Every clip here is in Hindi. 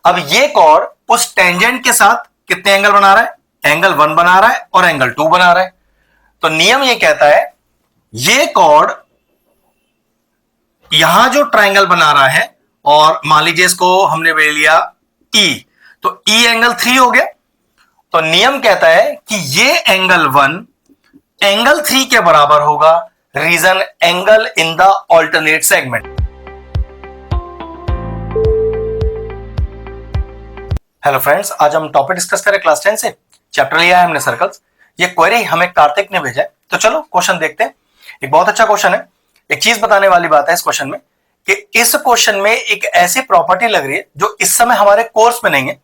अब ये कॉर्ड उस टेंजेंट के साथ कितने एंगल बना रहा है? एंगल 1 बना रहा है और एंगल 2 बना रहा है। तो नियम ये कहता है ये कॉर्ड यहां जो ट्राइंगल बना रहा है और मान लीजिए इसको हमने ले लिया E, तो E एंगल 3 हो गया। तो नियम कहता है कि ये एंगल 1 एंगल 3 के बराबर होगा, reason angle in the alternate segment. Hello friends, आज हम टॉपिक डिस्कस करें क्लास 10 से। चैप्टर लिया है हमने सर्कल्स। ये क्वेरी हमें कार्तिक ने भेजा है, तो चलो क्वेश्चन देखते हैं। एक बहुत अच्छा क्वेश्चन है। एक चीज बताने वाली बात है इस क्वेश्चन में कि इस क्वेश्चन में एक ऐसी प्रॉपर्टी लग रही है जो इस समय हमारे कोर्स में नहीं है।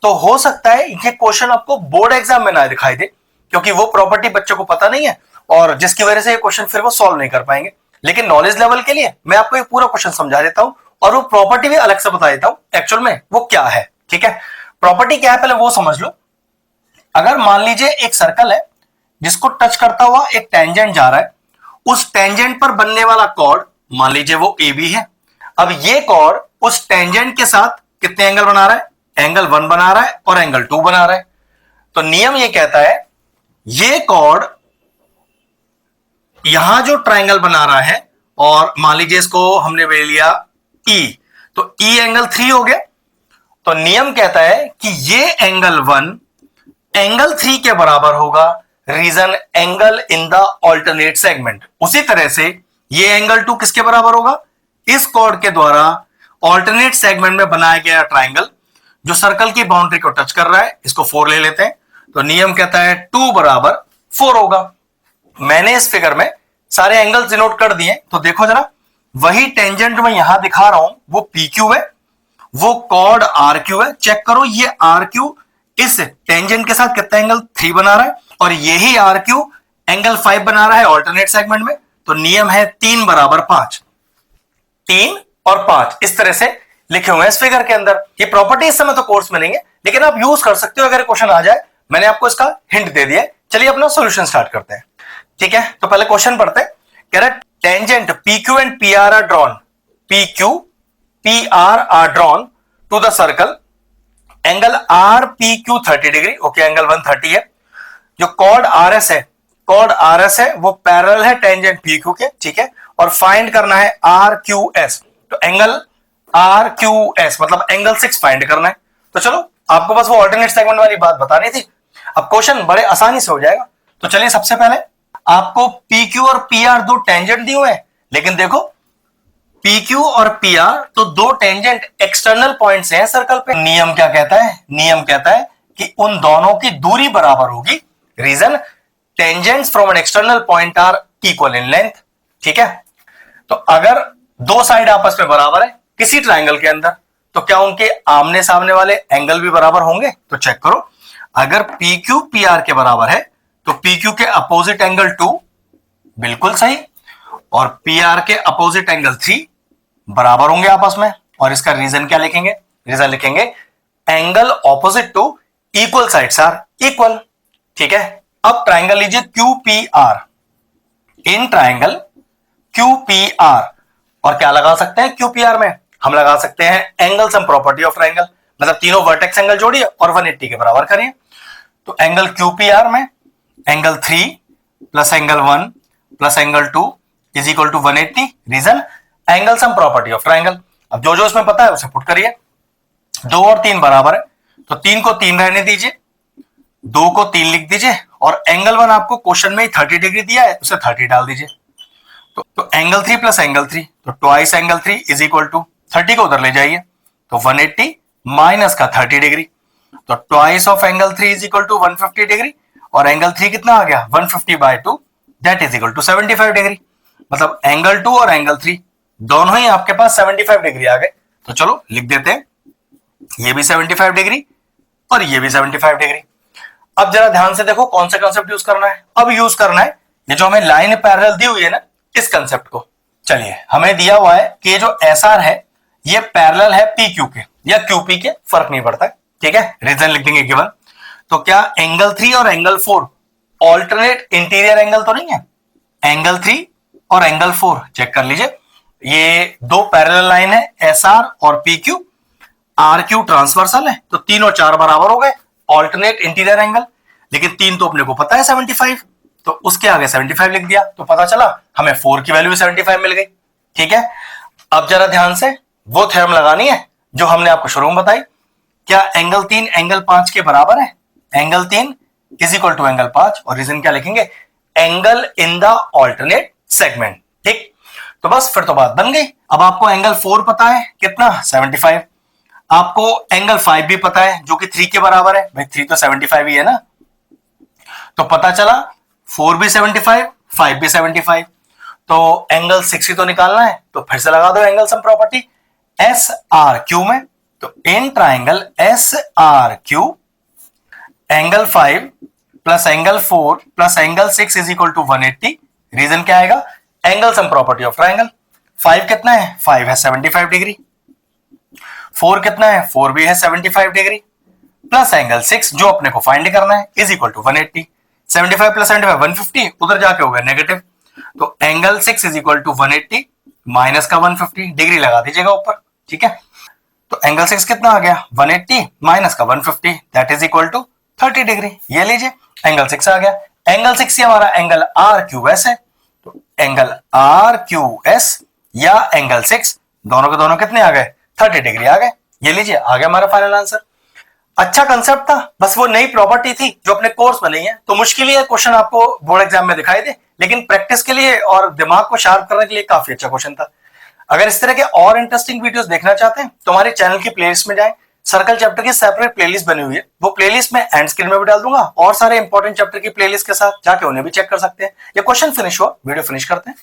तो हो सकता है ये क्वेश्चन आपको बोर्ड एग्जाम में ना दिखाई दे, क्योंकि वो प्रॉपर्टी बच्चों को पता नहीं है और जिसकी वजह से ये क्वेश्चन फिर वो सॉल्व नहीं कर पाएंगे। लेकिन नॉलेज लेवल के लिए मैं आपको एक पूरा क्वेश्चन समझा देता हूं और वो प्रॉपर्टी भी अलग से बता देता हूं एक्चुअल में वो क्या है। ठीक है, प्रॉपर्टी क्या है पहले वो समझ लो। अगर मान लीजिए एक सर्कल है जिसको टच करता हुआ एक टेंजेंट जा रहा है, उस टेंजेंट पर बनने वाला कॉर्ड मान लीजिए वो AB है। अब ये कॉर्ड उस टेंजेंट के साथ कितने एंगल बना रहा है? एंगल 1 बना रहा है और एंगल 2 बना रहा है। तो नियम ये कहता है ये कॉर्ड यहां जो ट्राइंगल बना रहा है और मान लीजिए इसको हमने ले लिया E, तो E एंगल 3 हो गया। तो नियम कहता है कि ये एंगल 1 एंगल 3 के बराबर होगा, reason angle in the alternate segment. उसी तरह से ये एंगल 2 किसके बराबर होगा? इस कॉर्ड के द्वारा ऑल्टरनेट सेगमेंट में बनाया गया ट्राइंगल जो सर्कल की बाउंड्री को टच कर रहा है, इसको 4 ले लेते हैं। तो नियम कहता है 2 बराबर 4 होगा। मैंने इस फिगर में सारे एंगल्स डिनोट कर दिए, तो देखो जरा, वही टेंजेंट मैं यहां दिखा रहा हूं वो PQ है, वो कॉर्ड RQ है। चेक करो ये RQ इस टेंजेंट के साथ कितना एंगल 3 बना रहा है और यही RQ एंगल 5 बना रहा है ऑल्टरनेट सेगमेंट में। तो नियम है 3 बराबर 5, 3 और 5 इस तरह से लिखे हुए हैं इस फिगर के अंदर। ये प्रॉपर्टी इस समय तो कोर्स में नहीं है, लेकिन आप यूज कर सकते हो अगर क्वेश्चन आ जाए। मैंने आपको इसका हिंट दे दिया। चलिए अपना सॉल्यूशन स्टार्ट करते हैं। ठीक है, तो पहले क्वेश्चन पढ़ते हैं। कह रहा है tangent PQ and PR are drawn, PQ PR are drawn to the circle, angle RPQ 30 डिग्री। ओके, एंगल 130 है। जो कॉर्ड RS है, कॉर्ड RS है वो पैरेलल है टेंजेंट PQ के। ठीक है, और फाइंड करना है RQS। तो एंगल RQS मतलब एंगल 6 फाइंड करना है। तो चलो, आपको बस वो ऑल्टरनेट सेगमेंट वाली बात बतानी थी। अब क्वेश्चन बड़े आसानी से हो जाएगा। तो चलिए, सबसे पहले आपको PQ और PR दो टेंजेंट दिए हुए हैं, लेकिन देखो PQ और PR तो दो टेंजेंट एक्सटर्नल पॉइंट्स हैं सर्कल पे। नियम क्या कहता है? नियम कहता है कि उन दोनों की दूरी बराबर होगी, reason tangents from an external point are equal in length. ठीक है, तो अगर दो साइड आपस में बराबर है किसी ट्राइंगल के अंदर, तो क्या उनके आमने सामने वाले एंगल भी बराबर होंगे? तो चेक करो, अगर PQ PR के बराबर है तो PQ के अपोजिट एंगल 2 बिल्कुल सही और PR के अपोजिट एंगल 3 बराबर होंगे आपस में। और इसका रीजन क्या लिखेंगे? रीजन लिखेंगे angle opposite to equal sides are equal. ठीक है, अब ट्राइंगल लीजिए QPR। इन ट्राइंगल QPR और क्या लगा सकते हैं QPR में? हम लगा सकते हैं angle sum property of triangle, मतलब तीनों वर्टेक्स एंगल जोड़िए और 180 के बराबर करिए। तो एंगल QPR में angle 3 plus angle 1 plus angle 2 is equal to 180, reason angle sum property of triangle. अब जो जो इसमें पता है उसे पुट करिए। 2 और 3 बराबर है, तो 3 को 3 रहने दीजिए, 2 को 3 लिख दीजिए और एंगल 1 आपको क्वेश्चन में ही 30 डिग्री दिया है, उसे 30 डाल दीजिए। तो एंगल 3 प्लस एंगल 3, तो twice angle 3 is equal to 30 को उधर ले जाइए, तो 180 माइनस का 30 डिग्री, तो twice of angle 3 is equal to 150 degree और एंगल 3 कितना आ गया? 150/2 that is equal to 75 degree. मतलब एंगल 2 और एंगल 3 दोनों ही आपके पास 75 डिग्री आ गए। तो चलो लिख देते हैं, ये भी 75 डिग्री और ये भी 75 डिग्री। अब जरा ध्यान से देखो कौन सा कंसेप्ट यूज करना है। अब यूज करना है ये जो हमें लाइन पैरेलल दी हुई है ना, इस कंसेप्ट को। चलिए, हमें दिया हुआ है कि जो SR है ये पैरेलल है PQ के या QP के, फर्क नहीं पड़ता है। ठीक है, रीजन लिख देंगे गिवन। तो क्या एंगल 3 और एंगल 4 ऑल्टरनेट इंटीरियर एंगल तो नहीं है? एंगल 3 और एंगल 4 चेक कर लीजिए, ये दो पैरेलल लाइन है SR और PQ। आर क्यू ट्रांसवर्सल है, तो 3 और 4 बराबर हो गए, ऑल्टरनेट इंटीरियर एंगल। लेकिन 3 तो अपने को पता है 75, तो उसके आगे 75 लिख दिया, तो पता चला हमें 4 की वैल्यू 75 मिल गई। ठीक है, अब जरा ध्यान से वो थ्योरम लगानी है जो हमने आपको शुरू में बताई। क्या एंगल 3 एंगल 5 के बराबर है? Angle 3 is equal to angle 5, और रीजन क्या लिखेंगे? Angle in the alternate segment. ठीक, तो बस फिर तो बात बन गई। अब आपको एंगल 4 पता है कितना? 75। आपको एंगल 5 भी पता है जो कि 3 के बराबर है, भाई 3 तो 75 ही है ना, तो पता चला 4 भी 75, 5 भी 75, तो एंगल 6 ही तो निकालना है, तो फिर से लगा दो angle sum property S R Q में। तो in triangle S R Q angle 5 plus angle 4 plus angle 6 is equal to 180। Reason क्या आएगा? Angle sum property of triangle. 5 कितना है? 5 है 75 डिग्री। 4 कितना है? 4 भी है 75 डिग्री, प्लस एंगल 6 जो अपने को फाइंड करना है इज इक्वल टू 180। 75 प्लस 75 150, उधर जाके हो गया नेगेटिव, तो angle 6 is equal to 180 minus का 150, डिग्री लगा दीजिएगा ऊपर। ठीक है, तो एंगल 6 कितना आ गया? 180 माइनस का 150, that is equal to 30 degree. ये लीजिए एंगल 6 आ गया। एंगल 6 से हमारा एंगल आर क्यू एस है, तो एंगल आर क्यू एस या एंगल 6 दोनों के दोनों कितने आ गए? 30 डिग्री आ गए। ये लीजिए आ गया हमारा फाइनल आंसर। अच्छा कंसेप्ट था, बस वो नई प्रॉपर्टी थी जो अपने कोर्स में नहीं है, तो मुश्किल ही है क्वेश्चन आपको बोर्ड एग्जाम में दिखाई दे, लेकिन प्रैक्टिस के लिए और दिमाग को शार्प करने के लिए काफी अच्छा क्वेश्चन था। अगर इस तरह के और इंटरेस्टिंग वीडियोस देखना चाहते हैं तो हमारे चैनल की प्लेलिस्ट में जाएं। सर्कल चैप्टर की सेपरेट प्लेलिस्ट बनी हुई है, वो प्लेलिस्ट में एंड स्क्रीन में भी डाल दूंगा, और सारे इंपॉर्टेंट चैप्टर की प्लेलिस्ट के साथ जाके उन्हें भी चेक कर सकते हैं। ये क्वेश्चन फिनिश हुआ, वीडियो फिनिश करते हैं।